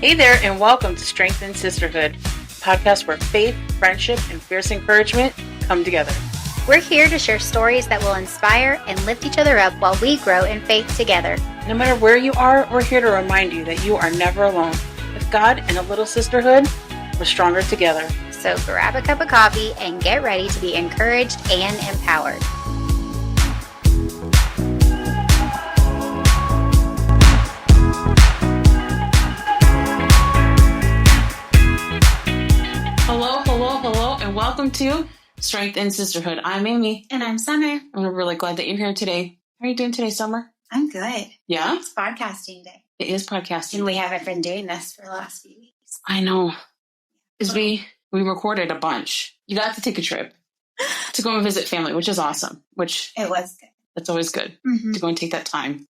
Hey there, and welcome to Strength and Sisterhood, a podcast where faith, friendship, and fierce encouragement come together. We're here to share stories that will inspire and lift each other up while we grow in faith together. No matter where you are, we're here to remind you that you are never alone. With God and a little sisterhood, we're stronger together. So grab a cup of coffee and get ready to be encouraged and empowered. Hello, and welcome to Strength and Sisterhood. I'm Amy. And I'm Summer. I'm really glad that you're here today. How are you doing today, Summer? I'm good. Yeah? It's podcasting day. It is podcasting. And we haven't been doing this for the last few weeks. I know. Because we recorded a bunch. You got to take a trip to go and visit family, which is awesome. Which it was good. That's always good to go and take that time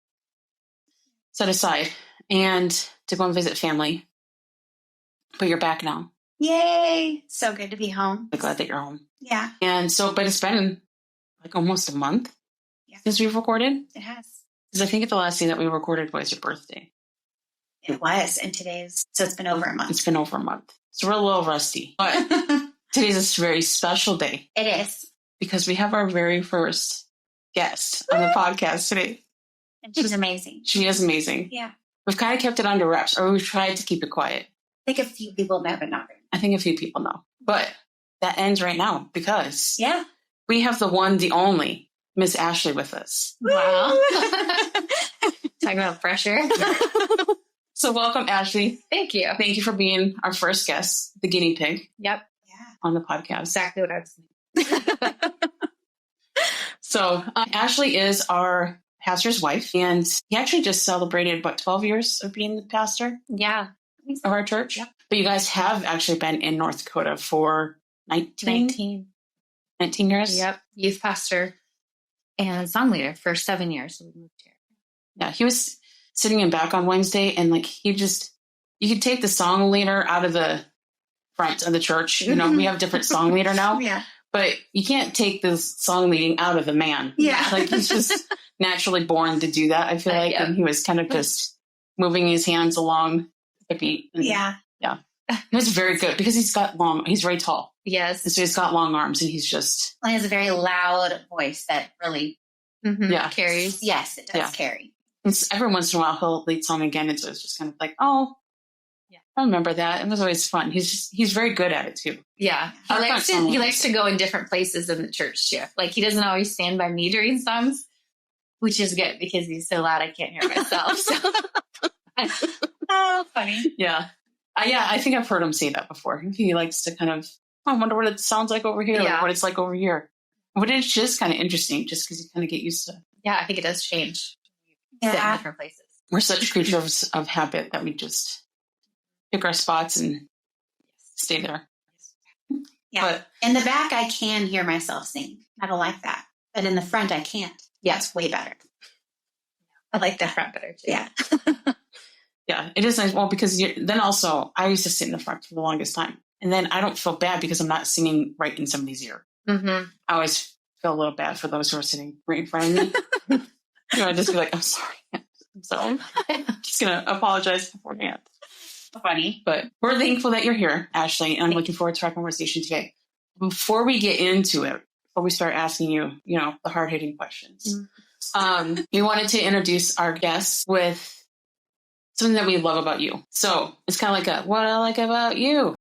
set aside and to go and visit family. But you're back now. Yay! So good to be home. I'm glad that you're home. Yeah. And so, but it's been like almost a month since we've recorded. It has. Because I think the last thing that we recorded was your birthday. It was. And so it's been over a month. It's been over a month. So we're a little rusty. But today's a very special day. It is. Because we have our very first guest on the podcast today. And she's amazing. She is amazing. Yeah. We've kind of kept it under wraps, or we've tried to keep it quiet. I think a few people know, but not very. I think a few people know. But that ends right now because we have the one, the only, Miss Ashley with us. Wow. Talking about pressure. So welcome, Ashley. Thank you. Thank you for being our first guest, the guinea pig. Yep. On the podcast. Exactly what I was thinking. So Ashley is our pastor's wife, and he actually just celebrated, 12 years of being the pastor? Yeah. Of our church? Yep. But you guys have actually been in North Dakota for 19 years? Yep. Youth pastor and song leader for 7 years. We moved here. Yeah. He was sitting in back on Wednesday, and you could take the song leader out of the front of the church. You know, we have a different song leader now. Yeah. But you can't take the song leading out of the man. Yeah. He's just naturally born to do that, I feel like. And he was kind of just moving his hands along the beat. Yeah. Yeah. He was very good because he's very tall. Yes. And so he's got long arms, and he's just... Well, he has a very loud voice that really carries. Yes, it does carry. And every once in a while, he'll lead song again, and so it's just kind of like, oh, yeah, I remember that. It was always fun. He's very good at it, too. Yeah. He likes to go in different places in the church, too. He doesn't always stand by me during songs, which is good because he's so loud I can't hear myself. So. Oh, funny. Yeah. I think I've heard him say that before. He likes to kind of, I wonder what it sounds like over here, or what it's like over here. But it's just kind of interesting, just because you kind of get used to it. Yeah, I think it does change. Yeah. Sit in different places. We're such creatures of habit that we just pick our spots and stay there. Yeah. But in the back, I can hear myself sing. I don't like that. But in the front, I can't. Yeah, it's way better. I like the front better, too. Yeah. Yeah, it is nice. Well, because then also, I used to sit in the front for the longest time. And then I don't feel bad because I'm not singing right in somebody's ear. Mm-hmm. I always feel a little bad for those who are sitting right in front of me. I just be like, I'm sorry. So I'm just going to apologize beforehand. Funny. But we're thankful that you're here, Ashley, and I'm looking forward to our conversation today. Before we get into it, before we start asking you, the hard-hitting questions, we wanted to introduce our guests with something that we love about you. So it's kind of like what I like about you.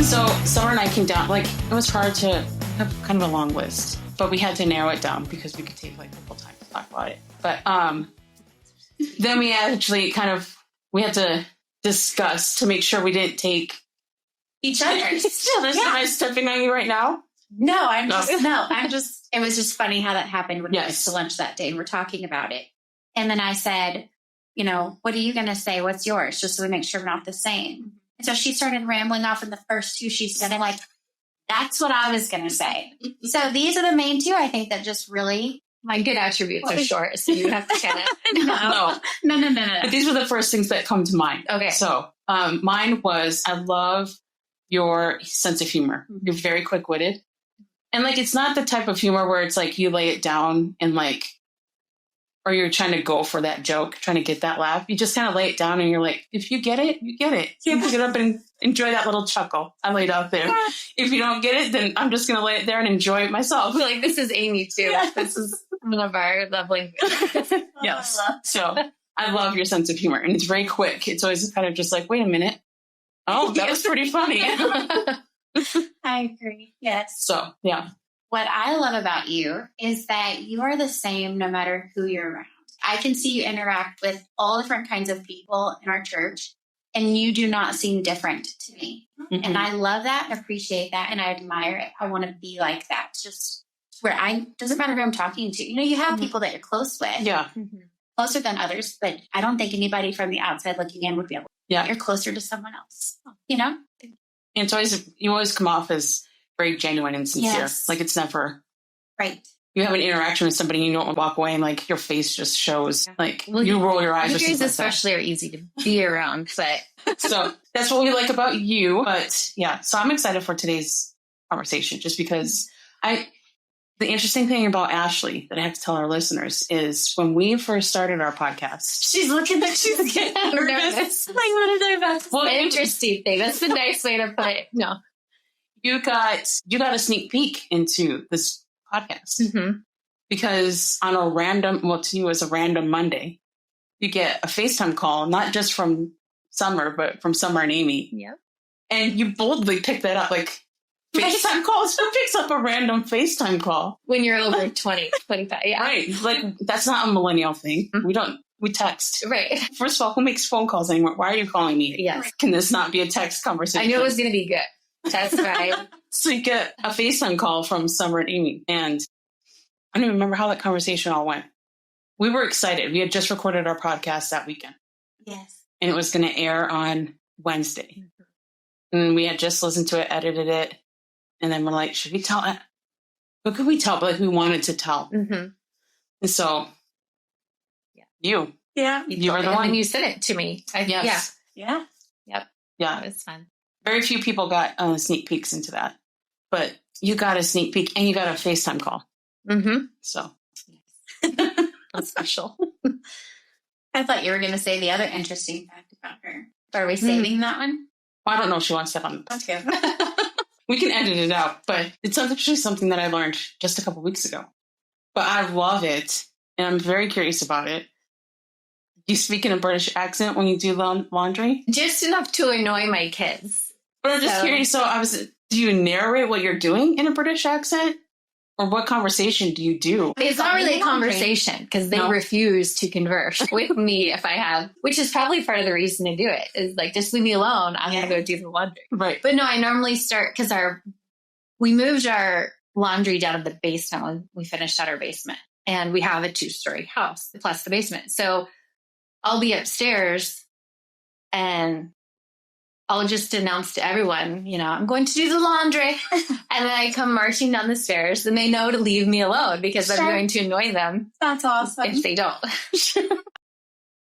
So Summer and I came down, it was hard to have kind of a long list, but we had to narrow it down because we could take a couple times to talk about it. But then we actually we had to discuss to make sure we didn't take each other's. Am I stepping on you right now? No, I'm just, it was just funny how that happened when we went to lunch that day and we're talking about it. And then I said, what are you going to say? What's yours? Just so we make sure we're not the same. And so she started rambling off in the first two she said, I'm like, that's what I was going to say. So these are the main two, I think, that just really... My good attributes are short, so you have to kind of... No. But these were the first things that come to mind. Okay. So mine was, I love your sense of humor. You're very quick-witted. And like, it's not the type of humor where it's like you lay it down and like, or you're trying to go for that joke, trying to get that laugh. You just kind of lay it down and you're like, if you get it, you get it. You pick it up and enjoy that little chuckle I laid out there. If you don't get it, then I'm just going to lay it there and enjoy it myself. Like, this is Amy too. Yeah. This is one of our lovely. Yes. So I love your sense of humor, and it's very quick. It's always kind of just like, wait a minute. Oh, that was pretty funny. I agree. Yes. So, yeah. What I love about you is that you are the same no matter who you're around. I can see you interact with all different kinds of people in our church, and you do not seem different to me. Mm-hmm. And I love that and appreciate that, and I admire it. I want to be like that. Just where doesn't matter who I'm talking to. You know, you have people that you're close with. Yeah. Closer than others, but I don't think anybody from the outside looking in would be able to. Yeah. You're closer to someone else, you know? And it's you always come off as very genuine and sincere. Yes. Like, it's never right. You have an interaction with somebody and you don't walk away and like your face just shows. Like, you roll your eyes. You guys especially are easy to be around, but so that's what we like about you. But yeah, so I'm excited for today's conversation just because the interesting thing about Ashley that I have to tell our listeners is when we first started our podcast, she's looking like she's getting nervous. Like, what did I ask? Well, interesting thing. That's the nice way to put it. No. You got a sneak peek into this podcast because on a random, well, to you as a random Monday, you get a FaceTime call, not just from Summer, but from Summer and Amy. Yep. And you boldly pick that up, like, FaceTime calls. Who picks up a random FaceTime call? When you're over 20, 25. Yeah. Right. Like, that's not a millennial thing. We text. Right. First of all, who makes phone calls anymore? Why are you calling me? Yes. Can this not be a text conversation? I knew it was going to be good. That's right. So you get a FaceTime call from Summer and Amy. And I don't even remember how that conversation all went. We were excited. We had just recorded our podcast that weekend. Yes. And it was going to air on Wednesday. And we had just listened to it, edited it. And then we're like, should we tell it? What could we tell? But like, we wanted to tell. And so, you were the one. And you sent it to me. Yes. Yeah. Yep. Yeah. It was fun. Very few people got sneak peeks into that. But you got a sneak peek and you got a FaceTime call. So. That's special. I thought you were going to say the other interesting fact about her. Are we saving that one? Well, I don't know if she wants that on. Okay. We can edit it out, but it's actually something that I learned just a couple weeks ago. But I love it, and I'm very curious about it. You speak in a British accent when you do laundry? Just enough to annoy my kids. But I'm just curious, do you narrate what you're doing in a British accent? Or what conversation do you do? It's not really a conversation because they refuse to converse with me if I have, which is probably part of the reason to do it. Is like, just leave me alone. I'm going to go do the laundry. Right. But no, I normally start because we moved our laundry down to the basement when we finished out our basement. And we have a 2-story house plus the basement. So I'll be upstairs and I'll just announce to everyone, I'm going to do the laundry. And then I come marching down the stairs and they know to leave me alone because I'm going to annoy them. That's awesome. If they don't.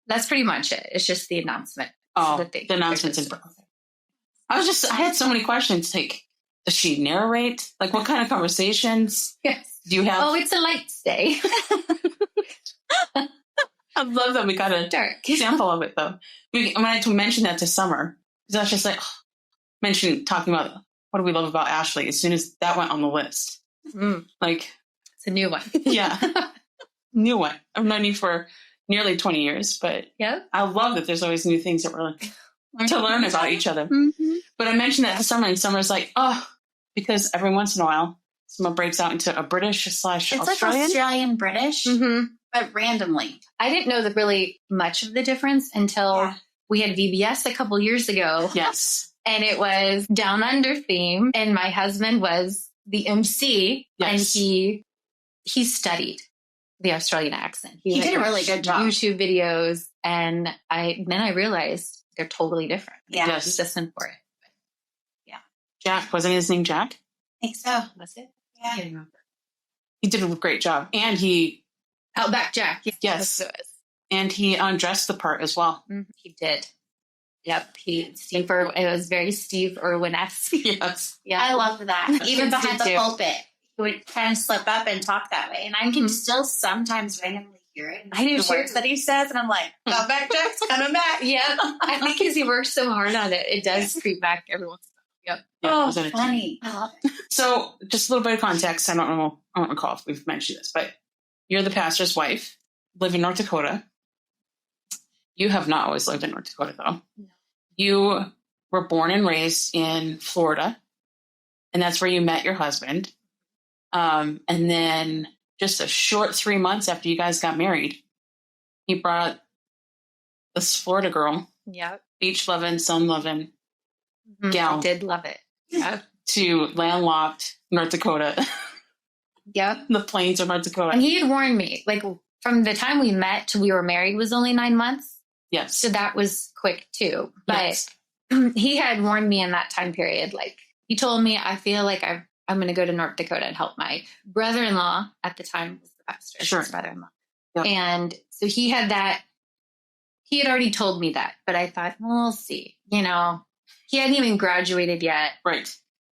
That's pretty much it. It's just the announcement. Oh, the announcement's in I had so many questions. Like, does she narrate? Like, what kind of conversations do you have? Oh, it's a light day. I love that we got a dark sample of it, though. When I had to mention that to Summer, because I was just like, talking about what do we love about Ashley as soon as that went on the list. Like, it's a new one. Yeah. New one. I've known you for nearly 20 years, but I love that there's always new things that we're to learn about each other. But I mentioned that to Summer, and Summer's like, because every once in a while, someone breaks out into a British/Australian. It's like Australian British, but randomly. I didn't know really much of the difference until we had VBS a couple years ago. Yes. And it was Down Under theme. And my husband was the MC. Yes. And he studied the Australian accent. He did a really good job. YouTube videos. And then I realized they're totally different. Yeah. Just listen for it. Yeah. Jack, wasn't his name Jack? I think so. Was it? Yeah. I can't remember. He did a great job. And he... Outback Jack. Yes. And he undressed the part as well. He did. Yep. It was very Steve Irwin-esque. Yes. Yeah. I love that. Even behind the too. pulpit, he would kind of slip up and talk that way. And I can still sometimes randomly hear it. I do the too. words that he says. And I'm like, come back, Jack's coming back. Yeah. I think because he works so hard on it, it does creep back every once in a while. Yep. Yeah, Oh, funny. I love it. So just a little bit of context. I don't recall if we've mentioned this, but you're the pastor's wife, live in North Dakota. You have not always lived in North Dakota, though. No. You were born and raised in Florida, and that's where you met your husband. And then just a short 3 months after you guys got married, he brought this Florida girl, Yep. beach loving, sun loving gal. I did love it. Yeah. To landlocked North Dakota, Yep. the plains of North Dakota. And he had warned me, like from the time we met to we were married was only 9 months. Yes. So that was quick too. But Yes. he had warned me in that time period. Like he told me, I feel like I'm going to go to North Dakota and help my brother-in-law at the time was the pastor. Sure. His brother-in-law. Yep. And so he had already told me that, but I thought, well, we'll see, he hadn't even graduated yet. Right.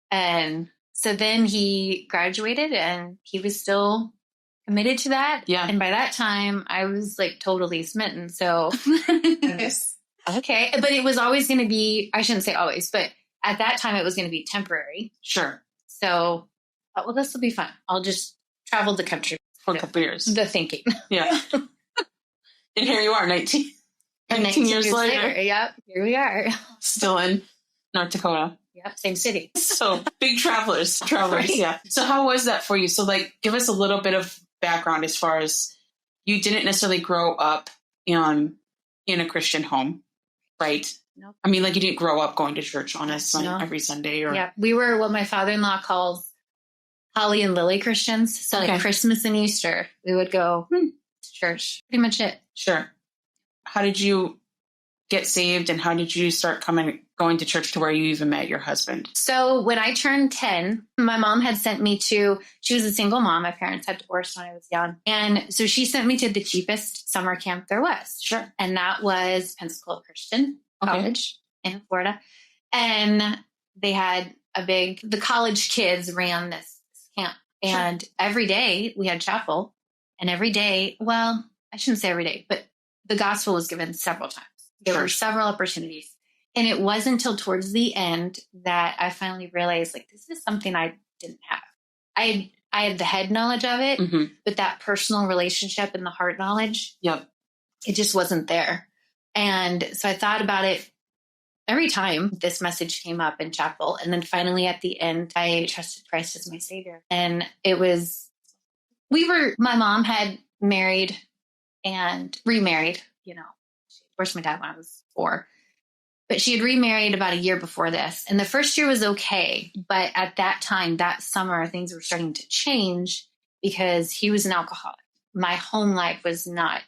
And so then he graduated and he was still committed to that. Yeah. And by that time I was like totally smitten. So Yes. okay. But it was always going to be, I shouldn't say always, but at that time it was going to be temporary. Sure. So, well, this will be fun. I'll just travel the country For a couple years. The thinking. Yeah. And here you are, 19 years later. Yep. Here we are. Still in North Dakota. Yep. Same city. So big travelers. Right. Yeah. So how was that for you? So give us a little bit of background as far as you didn't necessarily grow up in a Christian home, right? Nope. I mean, you didn't grow up going to church on every Sunday or. Yeah. We were what my father-in-law calls Holly and Lily Christians. So Okay. Christmas and Easter, we would go to church. Pretty much it. Sure. How did you get saved and how did you start going to church to where you even met your husband? So when I turned 10, my mom had sent me she was a single mom. My parents had divorced when I was young. And so she sent me to the cheapest summer camp there was. Sure. And that was Pensacola Christian College in Florida. And they had the college kids ran this camp. And every day we had chapel. And every day, well, I shouldn't say every day, but the gospel was given several times. There were several opportunities. And it wasn't until towards the end that I finally realized, this is something I didn't have. I had the head knowledge of it, but that personal relationship and the heart knowledge, yep, it just wasn't there. And so I thought about it every time this message came up in chapel. And then finally at the end, I trusted Christ as my savior. And my mom had married and remarried, she divorced my dad when I was 4. But she had remarried about a year before this. And the first year was okay. But at that time, that summer, things were starting to change because he was an alcoholic. My home life was not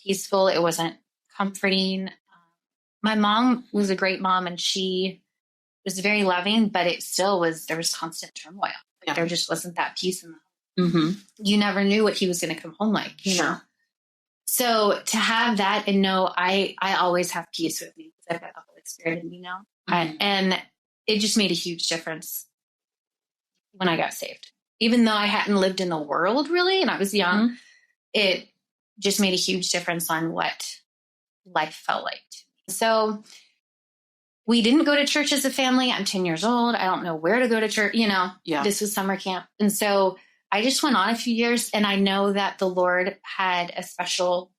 peaceful. It wasn't comforting. My mom was a great mom and she was very loving, but there was constant turmoil. There just wasn't that peace in the home. You never knew what he was going to come home like, you know? So to have that and know I always have peace with me because I've got the Holy Spirit in me now. And it just made a huge difference when I got saved. Even though I hadn't lived in the world really, and I was young, it just made a huge difference on what life felt like to me. So we didn't go to church as a family. I'm 10 years old. I don't know where to go to church. This was summer camp. And so I just went on a few years and I know that the Lord had a special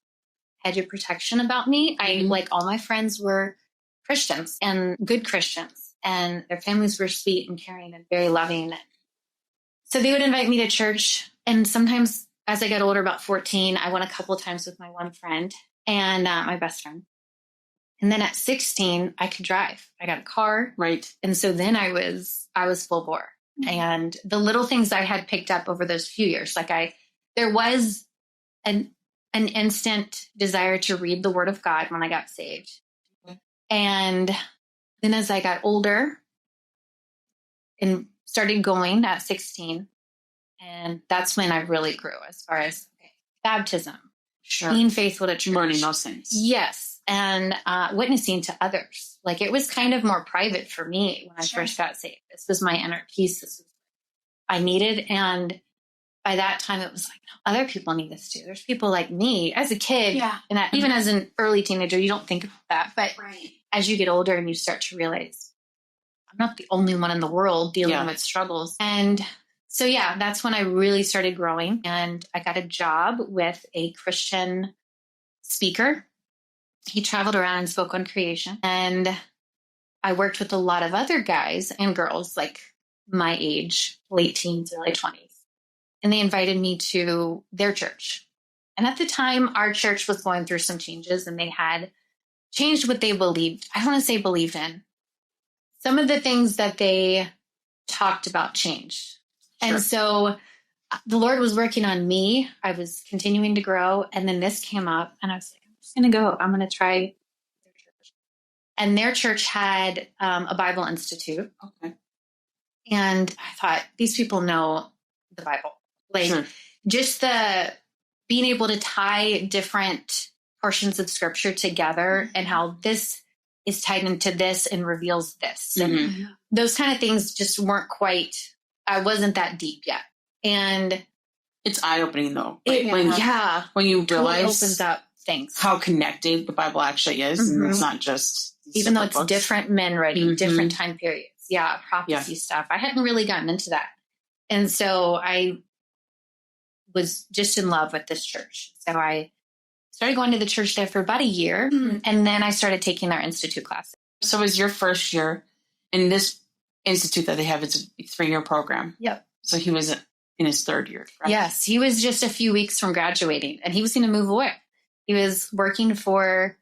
hedge of protection about me. All my friends were Christians and good Christians and their families were sweet and caring and very loving. So they would invite me to church. And sometimes as I got older, about 14, I went a couple of times with my one friend and my best friend. And then at 16, I could drive. I got a car. Right. And so then I was full bore. And the little things I had picked up over those few years, there was an instant desire to read the Word of God when I got saved. And then as I got older and started going at 16, and that's when I really grew as far as baptism, being faithful to church. Learning those things. Yes. and witnessing to others. Like it was kind of more private for me when I first got saved. This was my inner peace. This was what I needed. And by that time, it was like, no, other people need this too. There's people like me as a kid. And even as an early teenager, you don't think about that. But as you get older and you start to realize, I'm not the only one in the world dealing with struggles. And so, that's when I really started growing. And I got a job with a Christian speaker. He traveled around and spoke on creation. And I worked with a lot of other guys and girls like my age, late teens, early 20s. And they invited me to their church. And at the time, our church was going through some changes and they had changed what they believed. I don't want to say believed in. Some of the things that they talked about changed. And so the Lord was working on me. I was continuing to grow. And then this came up and I was like, I'm just going to go. I'm going to try their church. And their church had a Bible Institute. Okay. And I thought, these people know the Bible. Like just the being able to tie different portions of scripture together and how this is tied into this and reveals this. And those kind of things just weren't quite, I wasn't that deep yet. And it's eye-opening though. When you realize it opens up things. How connected the Bible actually is. And it's not just even though it's different men writing, different time periods. Prophecy stuff. I hadn't really gotten into that. And so I was just in love with this church. So I started going to the church there for about a year. And then I started taking their institute classes. So it was your first year in this institute that they have. It's a 3-year program. Yep. So he was in his 3rd year. Correct? Yes. He was just a few weeks from graduating and he was going to move away. He was working for,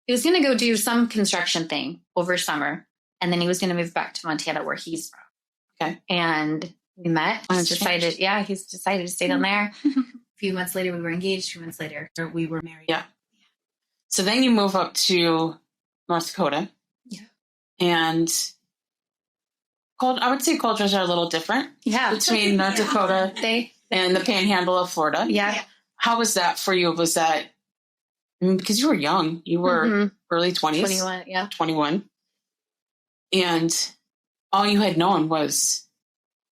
he was going to go do some construction thing over summer. And then he was going to move back to Montana where he's from. Okay. And we met. He's decided to stay down there. A few months later, we were engaged. 2 months later, we were married. Yeah. So then you move up to North Dakota. Yeah. And I would say cultures are a little different. Yeah. Between North Dakota and the panhandle of Florida. Yeah. How was that for you? Was that, because you were young. You were early 20s. 21, yeah. 21. And all you had known was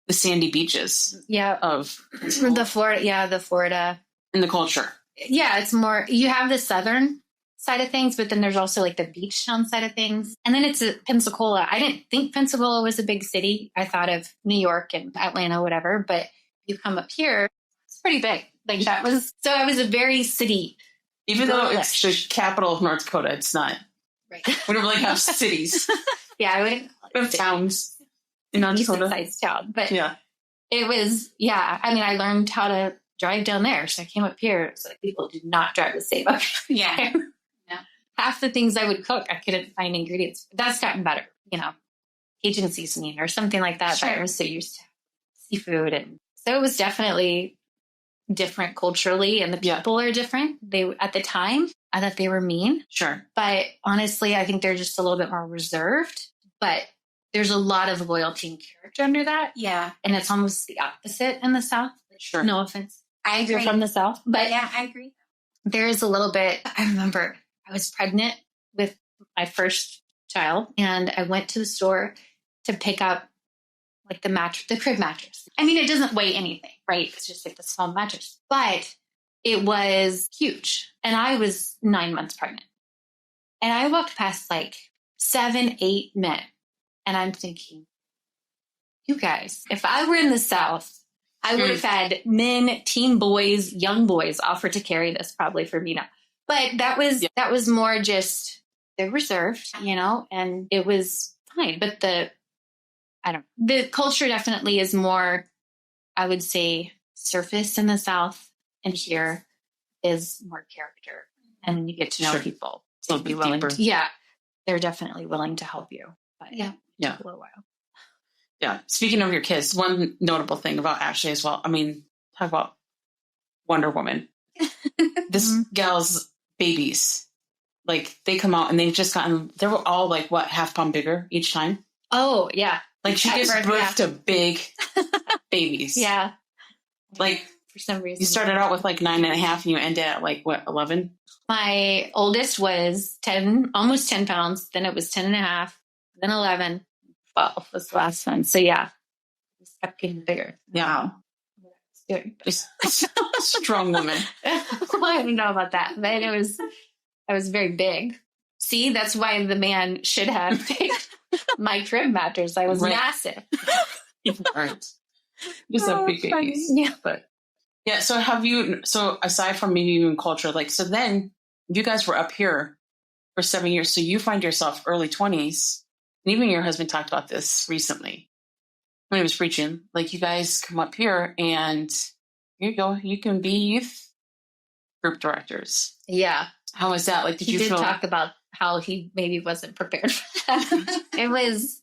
the sandy beaches of the Florida and the culture. Yeah, it's more, you have the southern side of things, but then there's also like the beach town side of things. And then it's Pensacola. I didn't think Pensacola was a big city. I thought of New York and Atlanta, whatever, but you come up here, it's pretty big. Like I was a very city. Even though it's the capital of North Dakota, it's not. Right. We don't really have cities. I wouldn't call it towns. In North Dakota. Sized town. But it was, I mean, I learned how to drive down there. So I came up here. So people did not drive the same up here. Half the things I would cook, I couldn't find ingredients. That's gotten better, Cajun seasoning or something like that. But I was so used to seafood. And so it was definitely different culturally. And the people are different. At the time, I thought they were mean. Sure. But honestly, I think they're just a little bit more reserved. But there's a lot of loyalty and character under that. Yeah. And it's almost the opposite in the South. Sure. No offense. I agree. You're from the South. But I agree. There is a little bit. I remember I was pregnant with my first child and I went to the store to pick up like the crib mattress. I mean, it doesn't weigh anything, right? It's just like the small mattress, but it was huge. And I was 9 months pregnant. And I walked past like 7, 8 men. And I'm thinking, you guys, if I were in the South, I would have had men, teen boys, young boys offer to carry this probably for me now. But that was more just, they're reserved, and it was fine. But the culture definitely is more, I would say, surface in the South, and here is more character. And you get to know people. It's a little bit deeper. They're definitely willing to help you. But it took a little while. Yeah. Speaking of your kids, one notable thing about Ashley as well. I mean, talk about Wonder Woman. This gal's babies, like they come out and they've just gotten, they were all like, what, half pound bigger each time? Oh, yeah. Like she gives birth to big babies. Yeah. Like for some reason. You started out with like 9.5 and you ended at like what, 11? My oldest was 10, almost 10 pounds. Then it was 10 and a half, then 11, 12 was the last one. So yeah, just kept getting bigger. Yeah. Strong woman. Well, I don't know about that, but I was very big. See, that's why the man should have taken my crib mattress. I was massive. You weren't. Just a big babies. Yeah. But yeah, so aside from maybe even culture, like, so then you guys were up here for 7 years. So you find yourself early 20s. And even your husband talked about this recently when he was preaching. Like, you guys come up here and here you go. You can be youth group directors. Yeah. How was that? Like, He did talk about how he maybe wasn't prepared for that. It was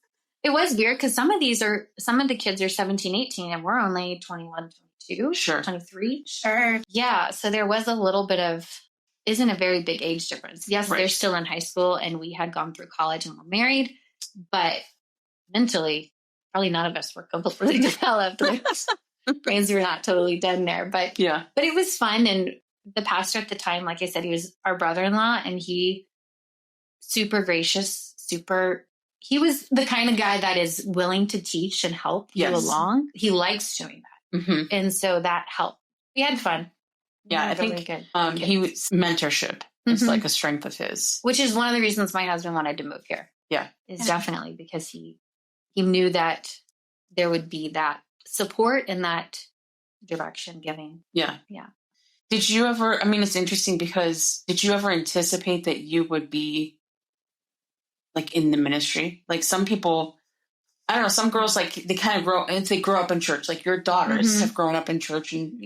weird because some of the kids are 17, 18 and we're only 21, 22, Sure. 23. Sure. Yeah. So there was a little bit isn't a very big age difference. Yes, Right. they're still in high school and we had gone through college and were married, but mentally, probably none of us were completely developed. Brains were not totally done there, but it was fun. And the pastor at the time, like I said, he was our brother-in-law and he super gracious, he was the kind of guy that is willing to teach and help you along. He likes doing that. Mm-hmm. And so that helped. We had fun. Yeah, I think he was mentorship. It's like a strength of his. Which is one of the reasons my husband wanted to move here. Yeah. Is definitely because he knew that there would be that support and that direction giving. Yeah. Yeah. Did you ever, I mean, it's interesting because did you ever anticipate that you would be like in the ministry? Like some people, I don't know, some girls like they kind of grow up in church. Like your daughters have grown up in church and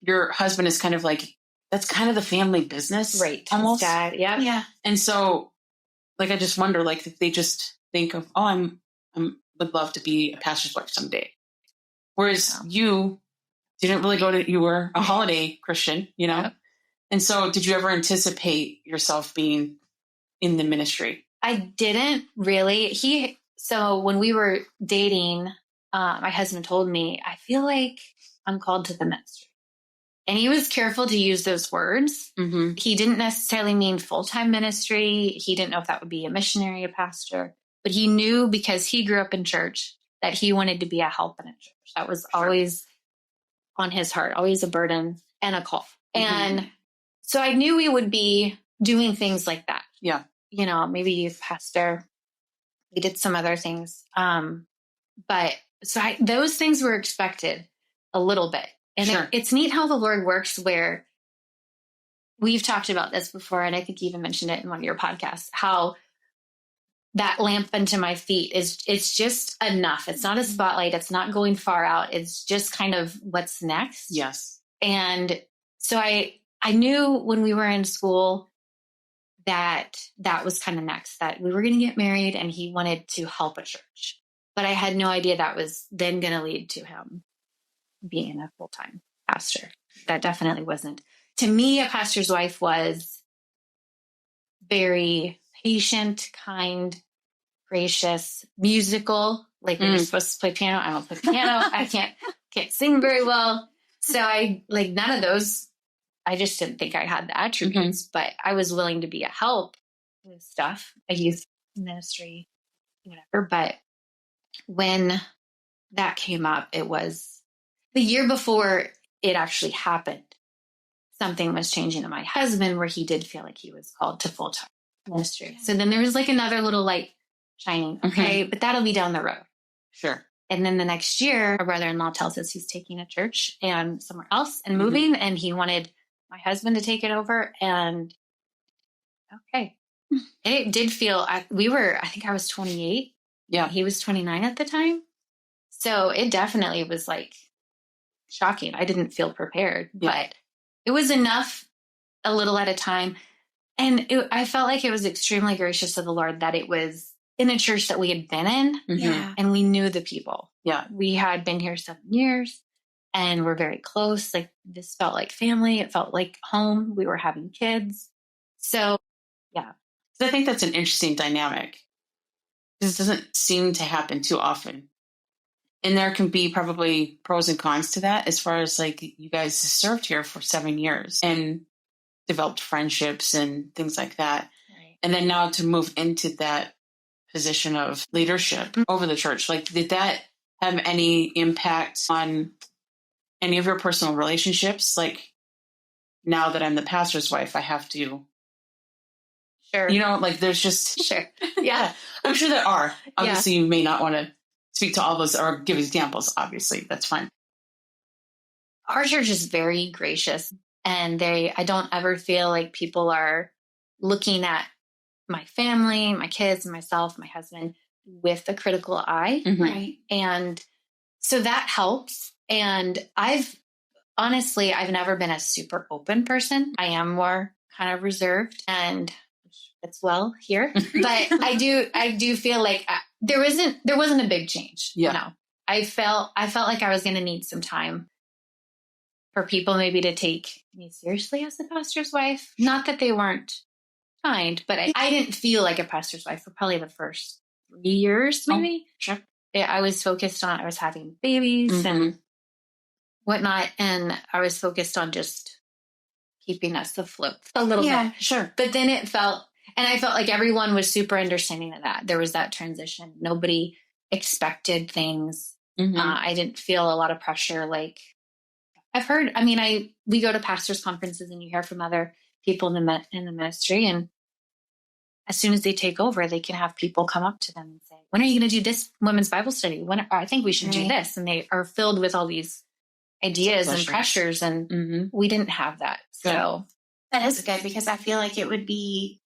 your husband is kind of like, that's kind of the family business. Right. Almost. Dad. Yeah. Yeah. And so like, I just wonder, like, if they just think of, oh, would love to be a pastor's wife someday. Whereas you didn't really you were a holiday Christian, you know? Yep. And so did you ever anticipate yourself being in the ministry? I didn't really. So when we were dating, my husband told me, I feel like I'm called to the ministry. And he was careful to use those words. Mm-hmm. He didn't necessarily mean full-time ministry. He didn't know if that would be a missionary, a pastor, but he knew because he grew up in church that he wanted to be a help in a church. That was always on his heart, always a burden and a call. Mm-hmm. And so I knew we would be doing things like that. Yeah. You know, maybe youth pastor. We did some other things. But so those things were expected a little bit. And it's neat how the Lord works where we've talked about this before. And I think you even mentioned it in one of your podcasts, how that lamp unto my feet it's just enough. It's not a spotlight. It's not going far out. It's just kind of what's next. Yes. And so I knew when we were in school that was kind of next, that we were going to get married and he wanted to help a church. But I had no idea that was then going to lead to him being a full-time pastor. That definitely wasn't. To me, a pastor's wife was very patient, kind, gracious, musical. Like we were supposed to play piano. I don't play piano. I can't sing very well. So none of those, I just didn't think I had the attributes, but I was willing to be a help with stuff, a youth ministry, whatever. But when that came up, it was the year before it actually happened. Something was changing in my husband where he did feel like he was called to full-time ministry. So then there was like another little light shining. Okay, but that'll be down the road. Sure. And then the next year, our brother-in-law tells us he's taking a church and somewhere else and moving, and he wanted my husband to take it over. And okay, it did feel, I think I was 28. Yeah. He was 29 at the time. So it definitely was like shocking. I didn't feel prepared, but it was enough a little at a time. And I felt like it was extremely gracious of the Lord that it was in a church that we had been in and we knew the people. Yeah. We had been here 7 years and we're very close. Like this felt like family. It felt like home. We were having kids. So yeah. I think that's an interesting dynamic. This doesn't seem to happen too often And there can be probably pros and cons to that, as far as like you guys served here for 7 years and developed friendships and things like that. Right. And then now to move into that position of leadership over the church, like did that have any impact on any of your personal relationships? Like, now that I'm the pastor's wife, I have to, Sure. like there's just, Sure. Yeah. I'm sure there are. Obviously, you may not want to speak to all those or give examples. Obviously, that's fine. Our church is very gracious, and I don't ever feel like people are looking at my family, my kids, myself, my husband with a critical eye. Mm-hmm. Right. And so that helps. And I've never been a super open person. I am more kind of reserved, and it's well here, but I do feel like there wasn't a big change. Yeah. I felt like I was going to need some time for people maybe to take me seriously as the pastor's wife. Not that they weren't kind, but I didn't feel like a pastor's wife for probably the first 3 years, maybe. Oh, sure. I was focused on, I was having babies and whatnot. And I was focused on just keeping us afloat a little bit. Sure. But then I felt like everyone was super understanding of that. There was that transition. Nobody expected things. Mm-hmm. I didn't feel a lot of pressure. Like I've heard, we go to pastors' conferences and you hear from other people in the ministry, and as soon as they take over, they can have people come up to them and say, when are you going to do this women's Bible study? I think we should do this. And they are filled with all these ideas and pressures, and we didn't have that. So that is good, because I feel like it would be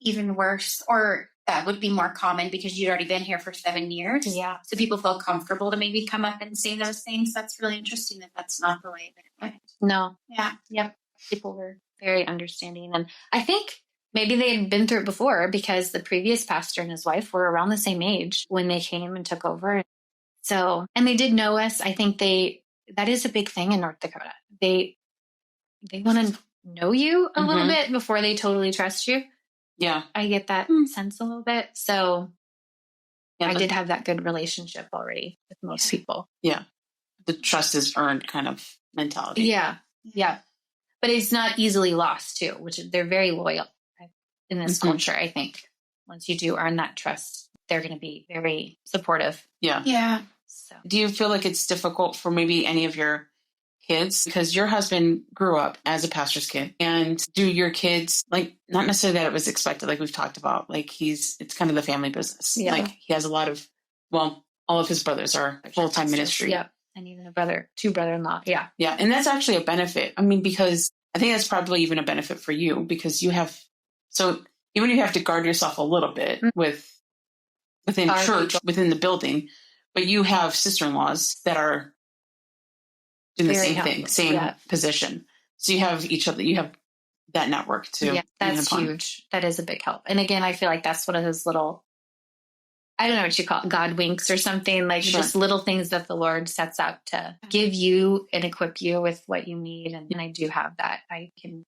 even worse, or that would be more common because you'd already been here for 7 years. Yeah. So people feel comfortable to maybe come up and say those things. That's really interesting that that's not the way that it went. No. Yeah. Yep. People were very understanding. And I think maybe they had been through it before, because the previous pastor and his wife were around the same age when they came and took over. So, and they did know us. I think that is a big thing in North Dakota. They want to know you a little bit before they totally trust you. Yeah. I get that sense a little bit. So I did have that good relationship already with most people. Yeah. The trust is earned kind of mentality. Yeah. Yeah. But it's not easily lost too, which they're very loyal in this culture. I think once you do earn that trust, they're going to be very supportive. Yeah. Yeah. So do you feel like it's difficult for maybe any of your kids, because your husband grew up as a pastor's kid, and do your kids, like, not necessarily that it was expected, like we've talked about, like it's kind of the family business. Yeah. Like he has all of his brothers are full-time ministry. Yeah. And even two brother-in-law. Yeah. Yeah. And that's actually a benefit. I mean, because I think that's probably even a benefit for you, because even you have to guard yourself a little bit within church, within the building, but you have sister-in-laws that are doing the same thing, same position. So you have each other, you have that network too. Yeah, that's huge. That is a big help. And again, I feel like that's one of those little, I don't know what you call it, God winks or something, like just little things that the Lord sets out to give you and equip you with what you need. And I do have that. I can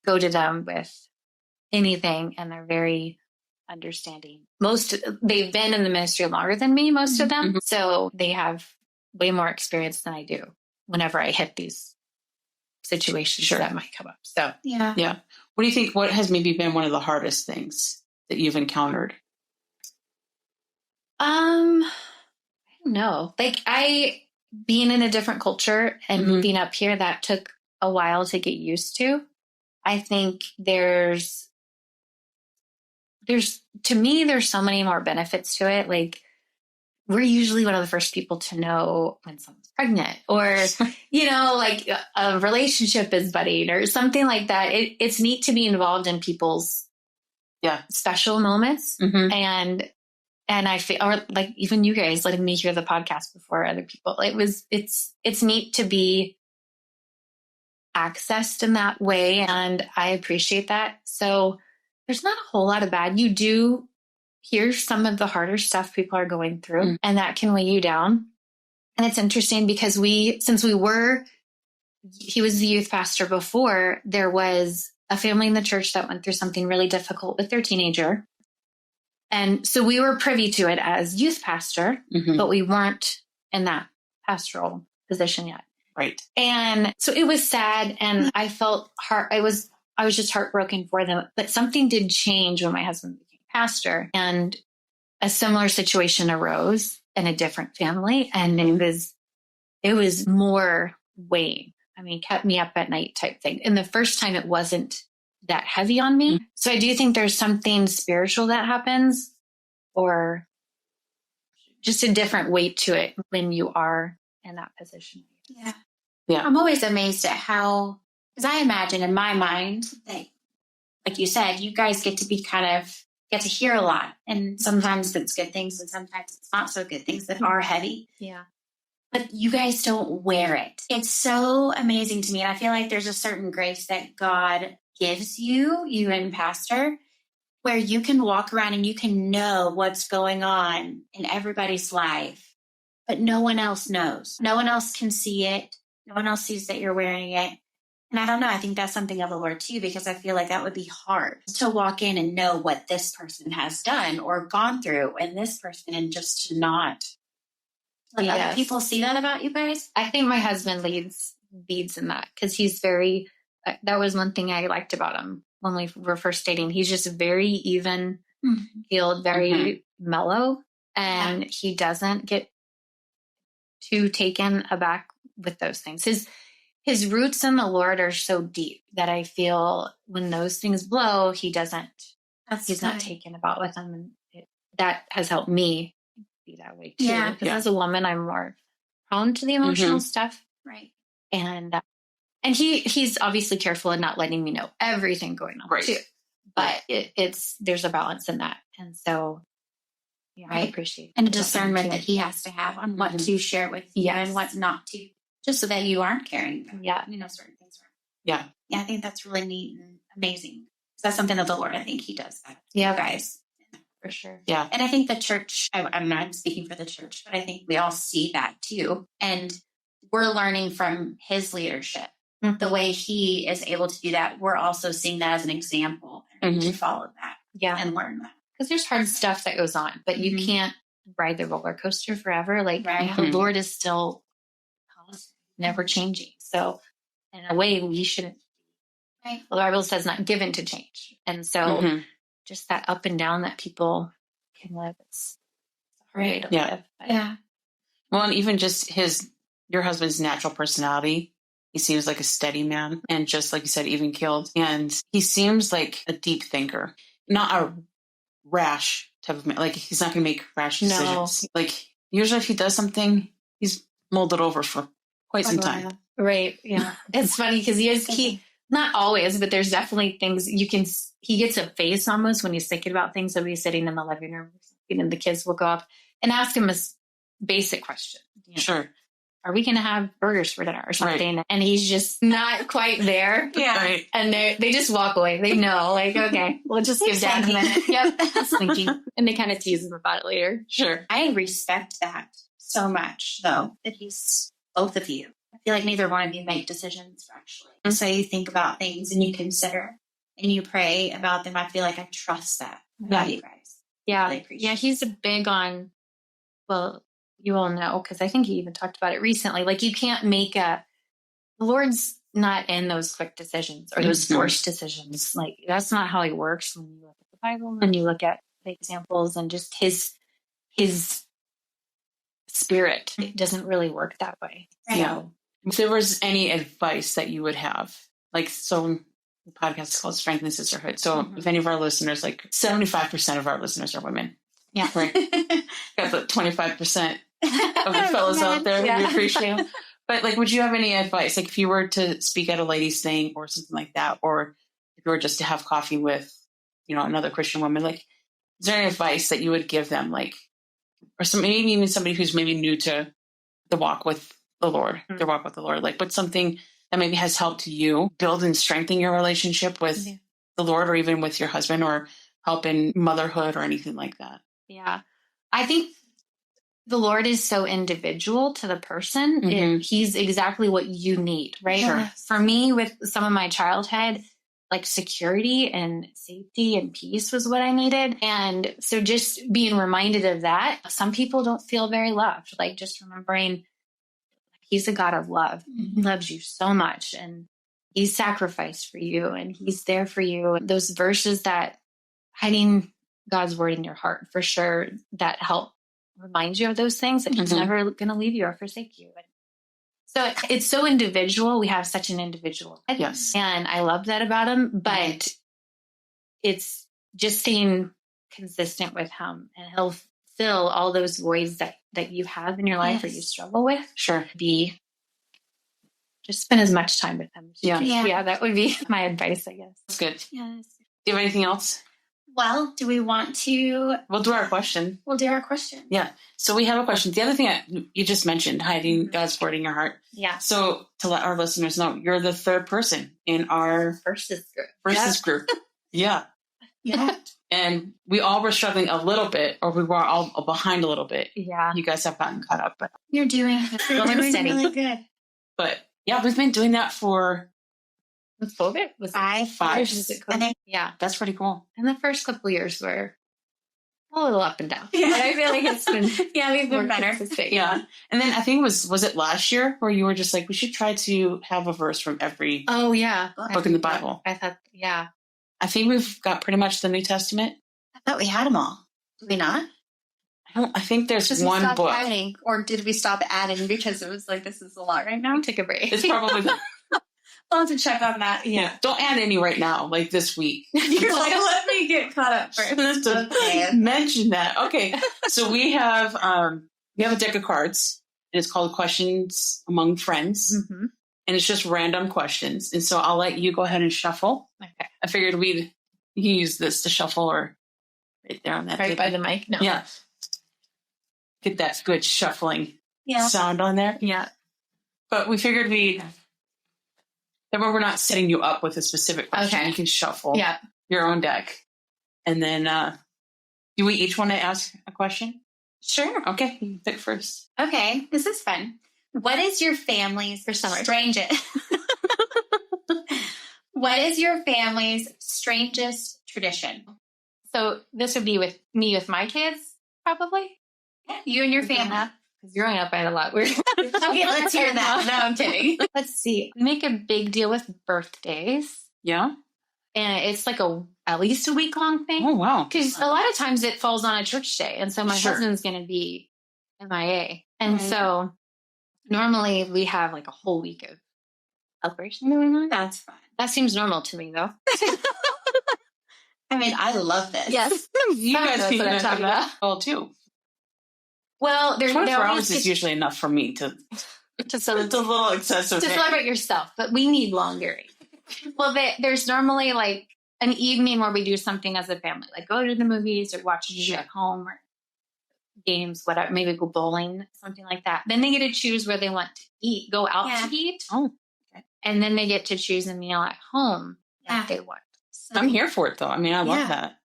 go to them with anything, and they're very understanding. They've been in the ministry longer than me, most of them. So they have way more experience than I do whenever I hit these situations that might come up. So, yeah. What do you think, what has maybe been one of the hardest things that you've encountered? I don't know. Like being in a different culture and moving up here, that took a while to get used to. I think there's to me, there's so many more benefits to it. Like, we're usually one of the first people to know when someone's pregnant, or, like a relationship is budding or something like that. It's neat to be involved in people's special moments. And I feel, or like even you guys letting me hear the podcast before other people, it's neat to be accessed in that way. And I appreciate that. So there's not a whole lot of bad. You do hear some of the harder stuff people are going through, and that can weigh you down. And it's interesting because he was the youth pastor before, there was a family in the church that went through something really difficult with their teenager. And so we were privy to it as youth pastor, but we weren't in that pastoral position yet. Right. And so it was sad, and I felt I was just heartbroken for them. But something did change when my husband became pastor, and a similar situation arose in a different family, and it was more weighing. I mean, kept me up at night type thing. And the first time it wasn't that heavy on me. So I do think there's something spiritual that happens, or just a different weight to it when you are in that position. Yeah. Yeah. I'm always amazed at how, because I imagine in my mind that, like you said, you guys get to get to hear a lot. And sometimes it's good things and sometimes it's not so good things that are heavy. Yeah. But you guys don't wear it. It's so amazing to me. And I feel like there's a certain grace that God gives you and pastor, where you can walk around and you can know what's going on in everybody's life, but no one else knows. No one else can see it. No one else sees that you're wearing it. And I don't know, I think that's something of the Lord too, because I feel like that would be hard to walk in and know what this person has done or gone through, and this person, and just to not let other people see that about you guys. I think my husband leads in that, because he's very, that was one thing I liked about him when we were first dating. He's just very even keeled, very mellow, and he doesn't get too taken aback with those things. His roots in the Lord are so deep that I feel when those things blow, he's not taken aback with them. And that has helped me be that way too. Yeah. Because as a woman, I'm more prone to the emotional stuff. Right. And he's obviously careful in not letting me know everything going on too. But there's a balance in that. And so, yeah, I appreciate it. And a discernment that he has to have on what to share with you and what not to, just so that you aren't carrying them. Yeah. Certain things. Yeah. Yeah, I think that's really neat and amazing. That's something that the Lord, I think he does that. Yeah. You guys. For sure. Yeah. And I think the church, I'm not speaking for the church, but I think we all see that too. And we're learning from his leadership, the way he is able to do that. We're also seeing that as an example to follow that and learn that. Because there's hard stuff that goes on, but you can't ride the roller coaster forever. Like the Lord is still never changing. So in a way, we shouldn't. Right. Well, the Bible says not given to change. And so just that up and down that people can live. It's hard way to live. Yeah. Well, and even just your husband's natural personality, he seems like a steady man, and just like you said, even keeled. And he seems like a deep thinker, not a rash type of man. Like he's not going to make rash decisions. No. Like usually if he does something, he's mulled it over for quite some time. Right. Yeah. It's funny because he not always, but there's definitely things he gets a face almost when he's thinking about things. He'll be sitting in the living room and the kids will go up and ask him a basic question. Sure. Are we going to have burgers for dinner or something? Right. And he's just not quite there. Yeah. Right. And they just walk away. They know, like, okay, we'll just give Dad a minute. Yep. That's thinking. And they kind of tease him about it later. Sure. I respect that so much, though, that he's both of you. I feel like neither one of you make decisions, actually. And so you think about things and you consider and you pray about them. I feel like I trust that about you guys. Yeah. Really appreciate it. He's a big on, well, you all know, because I think he even talked about it recently. Like you can't the Lord's not in those quick decisions or those forced decisions. Like that's not how he works when you look at the Bible and you look at the examples and just his spirit. It doesn't really work that way. Right. Yeah. If there was any advice that you would have, like, so the podcast is called Strength and Sisterhood. So if any of our listeners, like 75% of our listeners are women. Yeah. Right. Got the 25% of the fellows out there. We appreciate them. But like, would you have any advice? Like if you were to speak at a ladies' thing or something like that, or if you were just to have coffee with, another Christian woman, like, is there any advice that you would give them? Like, or maybe even somebody who's maybe new to the walk with the Lord, their walk with the Lord, like what's something that maybe has helped you build and strengthen your relationship with the Lord, or even with your husband, or help in motherhood or anything like that? Yeah. I think the Lord is so individual to the person. He's exactly what you need, right? Sure. For me, with some of my childhood, like security and safety and peace was what I needed. And so just being reminded of that, some people don't feel very loved. Like just remembering he's a God of love. He loves you so much. And he's sacrificed for you and he's there for you. And those verses that hiding God's word in your heart, for sure, that help remind you of those things, that he's never going to leave you or forsake you. And so it's so individual. We have such an individual. Yes. And I love that about him, but it's just staying consistent with him, and he'll fill all those voids that you have in your life or you struggle with. Sure. Just spend as much time with him. Yeah. That would be my advice, I guess. That's good. Yes. Do you have anything else? Well, do we want to? We'll do our question. We'll do our question. Yeah. So we have a question. The other thing you just mentioned, hiding God's word in your heart. Yeah. So to let our listeners know, you're the third person in our versus group. Yeah. Yeah. And we all were struggling a little bit, or we were all behind a little bit. Yeah. You guys have gotten caught up, but You're doing really good. But yeah, we've been doing that for With COVID? Was Five years. I think. Yeah. That's pretty cool. And the first couple of years were a little up and down. Yeah. But I feel like it's been we've been more better. consistent. Yeah. And then I think was it last year where you were just like, we should try to have a verse from every Oh yeah. book in the Bible. I thought, yeah. I think we've got pretty much the New Testament. I thought we had them all. Did we not? I think there's Just one book. adding, or did we stop adding because it was like, this is a lot right now? Take a break. It's probably I'll have to check on that. yeah. Don't add any right now, like this week. You're like, let me get caught up first. Just to Okay. mention that. Okay. So we have a deck of cards. And it's called Questions Among Friends. Mm-hmm. And it's just random questions. And so I'll let you go ahead and shuffle. Okay. I figured we'd use this to shuffle, or right there on that Right table. by the mic? No. Yeah. Get that good shuffling Yeah. sound on there. Yeah. But we figured that way we're not setting you up with a specific question. Okay. You can shuffle Yeah. your own deck. And then do we each want to ask a question? Sure. Okay, you pick first. Okay. This is fun. What is your family's strangest? What is your family's strangest tradition? So this would be with me with my kids, probably. Yeah, you and your family. Because growing up, I had a lot weird. Okay, let's hear that. No, I'm kidding. Let's see. We make a big deal with birthdays. Yeah? And it's like at least a week-long thing. Oh, wow. Because a lot of times it falls on a church day. And so my Sure. husband's going to be MIA. And Right. so normally we have like a whole week of celebration going on. That's fun. That seems normal to me, though. I mean, I love this. Yes. You guys That's can what I'm talking about. well, too. Well, there's 24 always hours is usually enough for me to... to celebrate. It's a little excessive. To celebrate yourself, but we need longer. Well, there's normally like an evening where we do something as a family, like go to the movies or watch a movie at home or games, whatever, maybe go bowling, something like that. Then they get to choose where they want to eat, go out to eat. Oh, okay. And then they get to choose a meal at home that they want. I'm here for it, though. I mean, I love Yeah. that.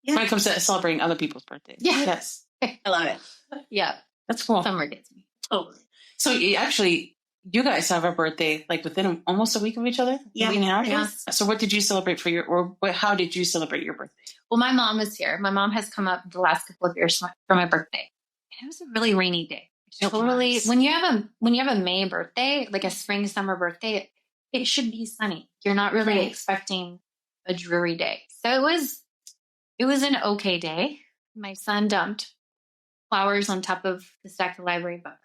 Yeah. When it comes to celebrating other people's birthdays. Yeah. Yes. I love it. Yeah. That's cool. Summer gets me. Totally. So you guys have a birthday like within almost a week of each other? Yeah. A week and a half? Yeah. So what did you celebrate how did you celebrate your birthday? Well, my mom was here. My mom has come up the last couple of years for my birthday. And it was a really rainy day. It Totally. was. When you have a May birthday, like a spring summer birthday, it should be sunny. You're not really Right. expecting a dreary day. So it was an okay day. My son dumped flowers on top of the stack of library books.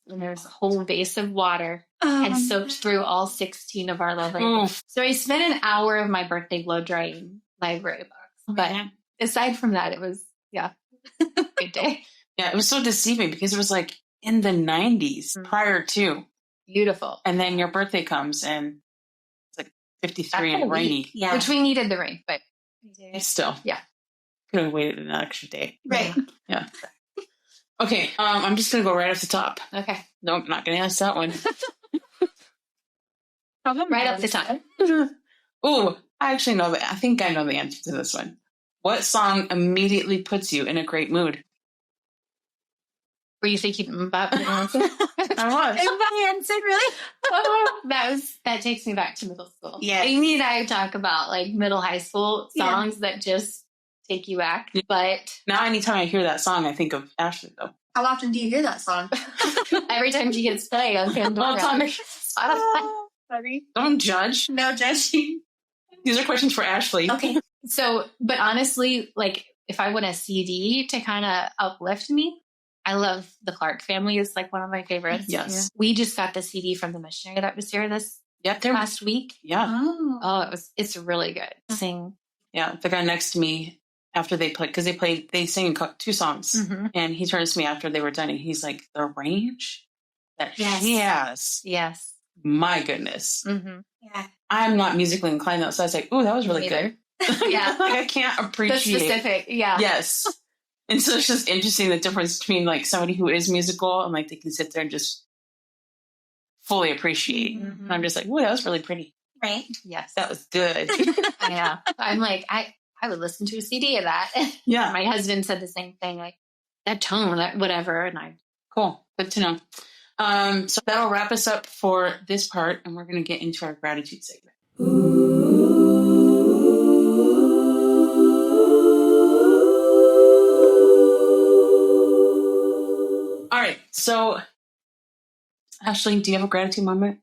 And there's a whole vase of water had soaked through all 16 of our library books. So I spent an hour of my birthday blow drying library books. But aside from that, it was, good day. Yeah, it was so deceiving because it was like in the 90s prior to. Beautiful. And then your birthday comes and it's like 53 and rainy. Yeah. Which we needed the rain, but Still. Yeah. Could have waited an extra day. Right. Yeah. Okay, I'm just going to go right off the top. okay. No, I'm not going to ask that one. Right up the top. Oh, I actually know I think I know the answer to this one. What song immediately puts you in a great mood? Were you thinking about If I answered really. That takes me back to middle school. Yeah. Amy and I talk about like middle high school songs that just take you back. But now anytime I hear that song, I think of Ashley though. How often do you hear that song? every time she gets played on Pandora. Sorry. Don't judge. No judging. These are questions for Ashley. Okay. So, but honestly, like if I want a CD to kind of uplift me, I love the Clark Family is like one of my favorites. Yes. We just got the CD from the missionary that was here this last week. Yeah. Oh, it's really good. Sing. Yeah. The guy next to me after they played, because they sing 2 songs, and he turns to me after they were done and he's like, the range that she has. Yes. My goodness. Yeah. I'm not musically inclined though. So I was like, ooh, that was really good. Yeah. Like I can't appreciate. The specific. Yeah. Yes. And so it's just interesting the difference between like somebody who is musical and like they can sit there and just fully appreciate. And I'm just like, ooh, that was really pretty. Right. Yes. That was good. Yeah. I'm like, I would listen to a CD of that. Yeah. My husband said the same thing, like that tone, that whatever. And Cool. Good to know. So that'll wrap us up for this part, and we're going to get into our gratitude segment. All right. So, Ashley, do you have a gratitude moment?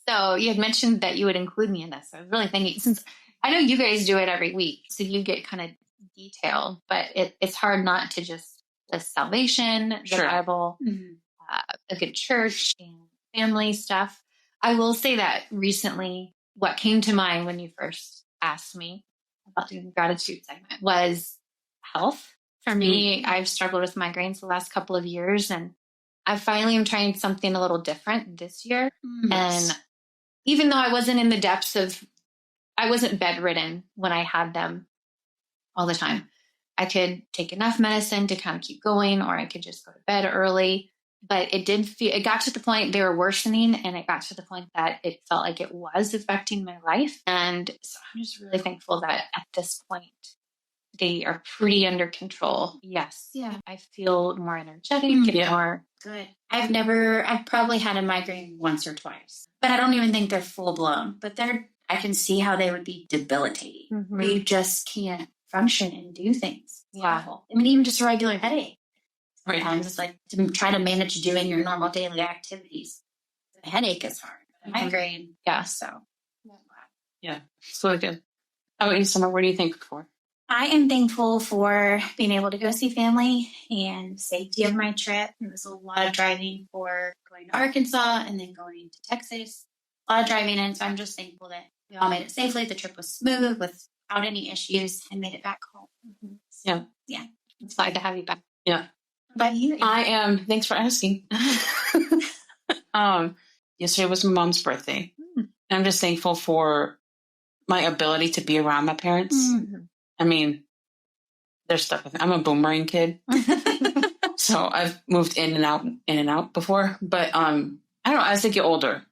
So you had mentioned that you would include me in this. I was really thinking, since I know you guys do it every week, so you get kind of detailed, but it's hard not to just list salvation, the Bible, a good church, and family stuff. I will say that recently, what came to mind when you first asked me about doing the gratitude segment was health. For me, I've struggled with migraines the last couple of years, and I finally am trying something a little different this year. And even though I wasn't in the depths of, I wasn't bedridden when I had them all the time. I could take enough medicine to kind of keep going, or I could just go to bed early. But it got to the point they were worsening, and it got to the point that it felt like it was affecting my life. And so I'm just really thankful that at this point, they are pretty under control. Yes. Yeah. I feel more energetic and more good. I've probably had a migraine once or twice, but I don't even think they're full blown, but I can see how they would be debilitating. Where you just can't function and do things. Yeah. I mean, even just a regular headache. Right. Sometimes it's like to try to manage doing your normal daily activities. The headache is hard. A migraine. Yeah. So. Yeah. It's really good. How about you, Summer? What do you think for? I am thankful for being able to go see family and safety of my trip. It was a lot of driving for going to Arkansas and then going to Texas. A lot of driving in, so I'm just thankful that we all made it safely. The trip was smooth without any issues and made it back home. Yeah. Yeah. It's glad to have you back. How Yeah. about you? I am. Thanks for asking. Yesterday was my mom's birthday. And I'm just thankful for my ability to be around my parents. I mean, they're stuck with me. I'm a boomerang kid. So I've moved in and out before. But I don't know, as they get older,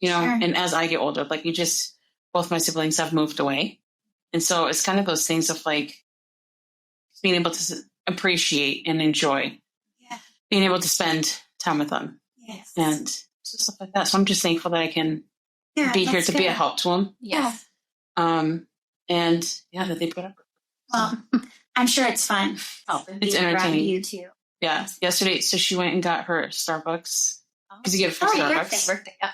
and as I get older, like both my siblings have moved away. And so it's kind of those things of like being able to appreciate and enjoy being able to spend time with them. Yes. And stuff like that. So I'm just thankful that I can be here to be a help to them. Yes. And that they put up. Well, I'm sure it's fun. It's entertaining. You too. Yeah. Yesterday, so she went and got her Starbucks because you get it for Starbucks. Birthday. Yeah.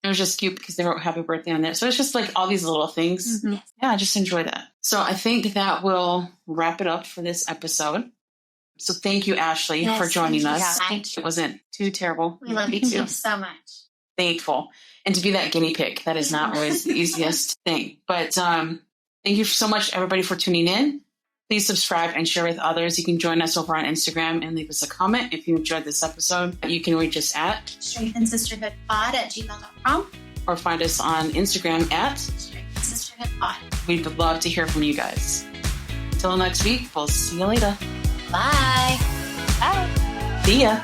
It was just cute because they wrote happy birthday on there. So it's just like all these little things. Mm-hmm. Yeah, I just enjoy that. So I think that will wrap it up for this episode. So thank you, Ashley, for joining us. It wasn't too terrible. We love you too so much. Thankful. And to be that guinea pig, that is not always the easiest thing. But thank you so much, everybody, for tuning in. Please subscribe and share with others. You can join us over on Instagram and leave us a comment if you enjoyed this episode. You can reach us at Strength and Sisterhood Pod at gmail.com or find us on Instagram at Strength and Sisterhood Pod. We'd love to hear from you guys. Until next week, we'll see you later. Bye. Bye. See ya.